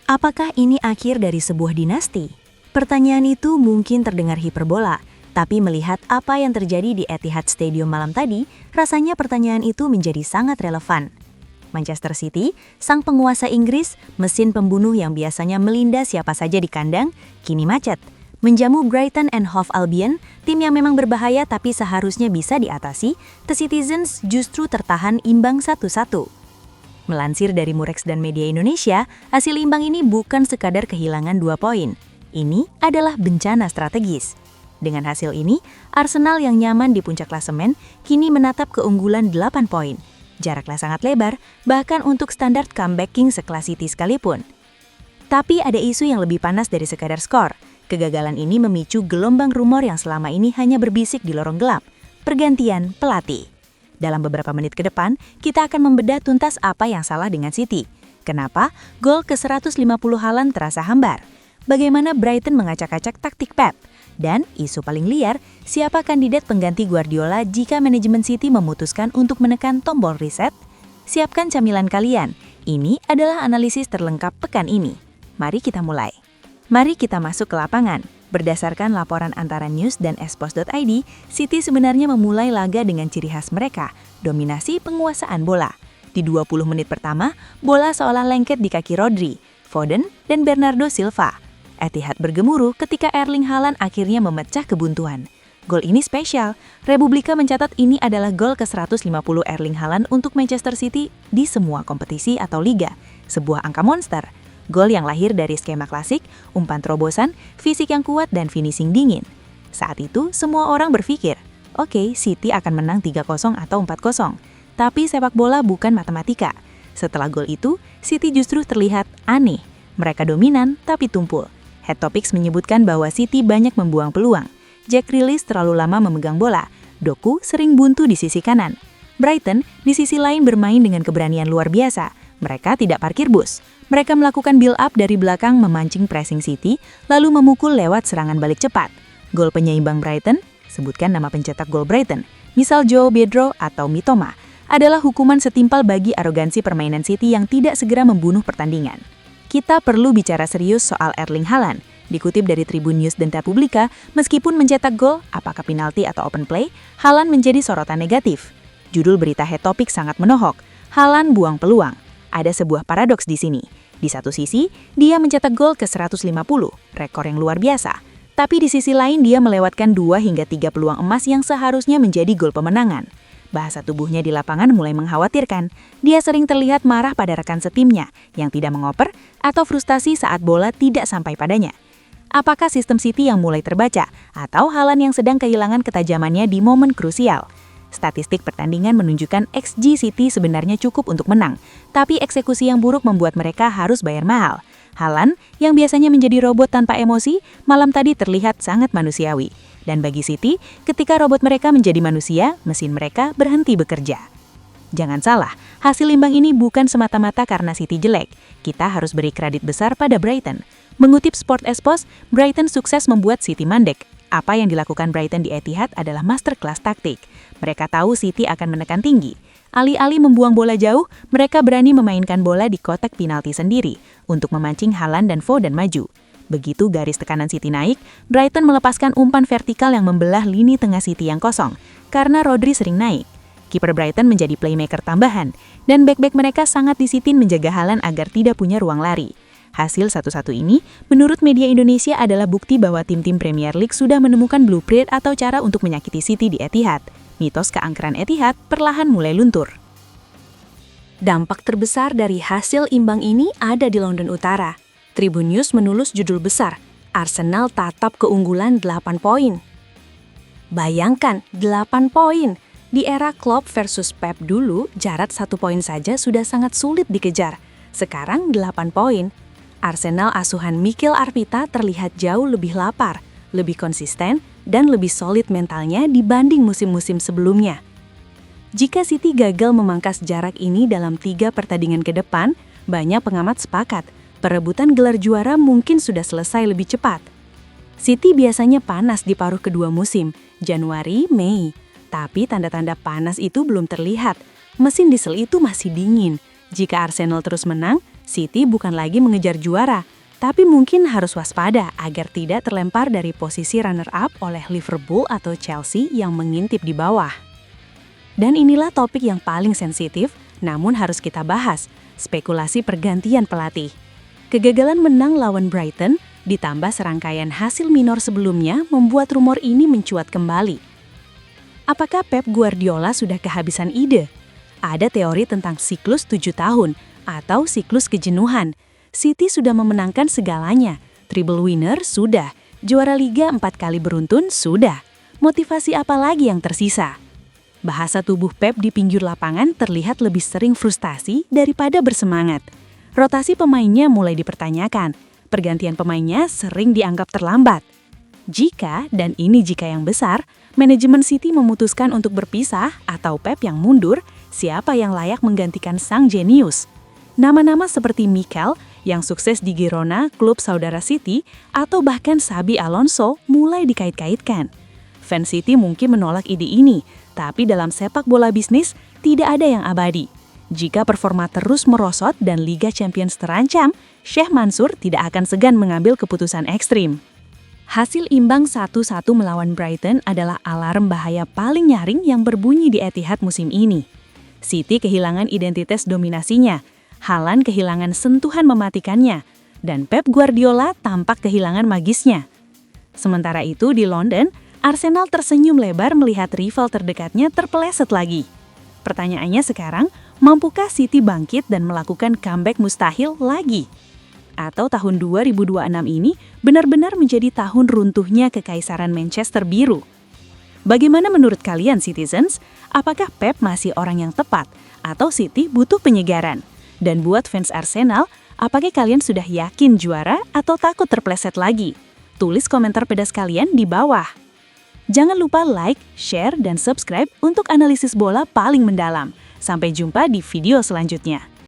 Apakah ini akhir dari sebuah dinasti? Pertanyaan itu mungkin terdengar hiperbola, tapi melihat apa yang terjadi di Etihad Stadium malam tadi, rasanya pertanyaan itu menjadi sangat relevan. Manchester City, sang penguasa Inggris, mesin pembunuh yang biasanya melindas siapa saja di kandang, kini macet. Menjamu Brighton and Hove Albion, tim yang memang berbahaya tapi seharusnya bisa diatasi, The Citizens justru tertahan imbang 1-1. Melansir dari Murex dan Media Indonesia, hasil imbang ini bukan sekadar kehilangan 2 poin. Ini adalah bencana strategis. Dengan hasil ini, Arsenal yang nyaman di puncak klasemen kini menatap keunggulan 8 poin. Jaraknya sangat lebar, bahkan untuk standar comebacking sekelas City sekalipun. Tapi ada isu yang lebih panas dari sekadar skor. Kegagalan ini memicu gelombang rumor yang selama ini hanya berbisik di lorong gelap. Pergantian pelatih. Dalam beberapa menit ke depan, kita akan membedah tuntas apa yang salah dengan City. Kenapa gol ke-150 Haaland terasa hambar? Bagaimana Brighton mengacak-acak taktik Pep? Dan isu paling liar, siapa kandidat pengganti Guardiola jika manajemen City memutuskan untuk menekan tombol reset? Siapkan camilan kalian. Ini adalah analisis terlengkap pekan ini. Mari kita mulai. Mari kita masuk ke lapangan. Berdasarkan laporan antara News dan Espos.id, City sebenarnya memulai laga dengan ciri khas mereka, dominasi penguasaan bola. Di 20 menit pertama, bola seolah lengket di kaki Rodri, Foden, dan Bernardo Silva. Etihad bergemuruh ketika Erling Haaland akhirnya memecah kebuntuan. Gol ini spesial. Republika mencatat ini adalah gol ke-150 Erling Haaland untuk Manchester City di semua kompetisi atau liga. Sebuah angka monster. Gol yang lahir dari skema klasik, umpan terobosan, fisik yang kuat, dan finishing dingin. Saat itu, semua orang berpikir, oke, City akan menang 3-0 atau 4-0. Tapi sepak bola bukan matematika. Setelah gol itu, City justru terlihat aneh. Mereka dominan, tapi tumpul. Head Topics menyebutkan bahwa City banyak membuang peluang. Jack Grealish terlalu lama memegang bola. Doku sering buntu di sisi kanan. Brighton di sisi lain bermain dengan keberanian luar biasa. Mereka tidak parkir bus. Mereka melakukan build-up dari belakang memancing pressing City, lalu memukul lewat serangan balik cepat. Gol penyeimbang Brighton, sebutkan nama pencetak gol Brighton, misal João Pedro atau Mitoma, adalah hukuman setimpal bagi arogansi permainan City yang tidak segera membunuh pertandingan. Kita perlu bicara serius soal Erling Haaland. Dikutip dari Tribun News dan Republika, meskipun mencetak gol, apakah penalti atau open play, Haaland menjadi sorotan negatif. Judul berita Head Topic sangat menohok, Haaland buang peluang. Ada sebuah paradoks di sini. Di satu sisi, dia mencetak gol ke-150, rekor yang luar biasa. Tapi di sisi lain dia melewatkan 2 hingga 3 peluang emas yang seharusnya menjadi gol pemenangan. Bahasa tubuhnya di lapangan mulai mengkhawatirkan. Dia sering terlihat marah pada rekan setimnya yang tidak mengoper atau frustasi saat bola tidak sampai padanya. Apakah sistem City yang mulai terbaca atau Haaland yang sedang kehilangan ketajamannya di momen krusial? Statistik pertandingan menunjukkan XG City sebenarnya cukup untuk menang, tapi eksekusi yang buruk membuat mereka harus bayar mahal. Haaland, yang biasanya menjadi robot tanpa emosi, malam tadi terlihat sangat manusiawi. Dan bagi City, ketika robot mereka menjadi manusia, mesin mereka berhenti bekerja. Jangan salah, hasil imbang ini bukan semata-mata karena City jelek. Kita harus beri kredit besar pada Brighton. Mengutip Sport Espos, Brighton sukses membuat City mandek. Apa yang dilakukan Brighton di Etihad adalah masterclass taktik. Mereka tahu City akan menekan tinggi. Alih-alih membuang bola jauh, mereka berani memainkan bola di kotak penalti sendiri untuk memancing Haaland dan Foden maju. Begitu garis tekanan City naik, Brighton melepaskan umpan vertikal yang membelah lini tengah City yang kosong, karena Rodri sering naik. Kiper Brighton menjadi playmaker tambahan, dan bek-bek mereka sangat disiplin menjaga Haaland agar tidak punya ruang lari. Hasil satu-satu ini, menurut media Indonesia adalah bukti bahwa tim-tim Premier League sudah menemukan blueprint atau cara untuk menyakiti City di Etihad. Mitos keangkeran Etihad perlahan mulai luntur. Dampak terbesar dari hasil imbang ini ada di London Utara. Tribun News menulis judul besar, Arsenal tatap keunggulan 8 poin. Bayangkan, 8 poin. Di era Klopp versus Pep dulu, jarak 1 poin saja sudah sangat sulit dikejar. Sekarang 8 poin. Arsenal asuhan Mikel Arteta terlihat jauh lebih lapar, lebih konsisten, dan lebih solid mentalnya dibanding musim-musim sebelumnya. Jika City gagal memangkas jarak ini dalam 3 pertandingan ke depan, banyak pengamat sepakat, perebutan gelar juara mungkin sudah selesai lebih cepat. City biasanya panas di paruh kedua musim, Januari, Mei. Tapi tanda-tanda panas itu belum terlihat. Mesin diesel itu masih dingin. Jika Arsenal terus menang, City bukan lagi mengejar juara, tapi mungkin harus waspada agar tidak terlempar dari posisi runner-up oleh Liverpool atau Chelsea yang mengintip di bawah. Dan inilah topik yang paling sensitif, namun harus kita bahas, spekulasi pergantian pelatih. Kegagalan menang lawan Brighton, ditambah serangkaian hasil minor sebelumnya membuat rumor ini mencuat kembali. Apakah Pep Guardiola sudah kehabisan ide? Ada teori tentang siklus 7 tahun atau siklus kejenuhan. City sudah memenangkan segalanya, treble winner sudah, juara Liga 4 kali beruntun sudah. Motivasi apa lagi yang tersisa? Bahasa tubuh Pep di pinggir lapangan terlihat lebih sering frustasi daripada bersemangat. Rotasi pemainnya mulai dipertanyakan, pergantian pemainnya sering dianggap terlambat. Jika, dan ini jika yang besar, manajemen City memutuskan untuk berpisah atau Pep yang mundur, siapa yang layak menggantikan sang jenius? Nama-nama seperti Mikel yang sukses di Girona, klub saudara City, atau bahkan Xabi Alonso mulai dikait-kaitkan. Fans City mungkin menolak ide ini, tapi dalam sepak bola bisnis tidak ada yang abadi. Jika performa terus merosot dan Liga Champions terancam, Sheikh Mansour tidak akan segan mengambil keputusan ekstrim. Hasil imbang 1-1 melawan Brighton adalah alarm bahaya paling nyaring yang berbunyi di Etihad musim ini. City kehilangan identitas dominasinya, Haaland kehilangan sentuhan mematikannya, dan Pep Guardiola tampak kehilangan magisnya. Sementara itu di London, Arsenal tersenyum lebar melihat rival terdekatnya terpeleset lagi. Pertanyaannya sekarang, mampukah City bangkit dan melakukan comeback mustahil lagi? Atau tahun 2026 ini benar-benar menjadi tahun runtuhnya kekaisaran Manchester Biru? Bagaimana menurut kalian, citizens? Apakah Pep masih orang yang tepat? Atau City butuh penyegaran? Dan buat fans Arsenal, apakah kalian sudah yakin juara atau takut terpleset lagi? Tulis komentar pedas kalian di bawah. Jangan lupa like, share, dan subscribe untuk analisis bola paling mendalam. Sampai jumpa di video selanjutnya.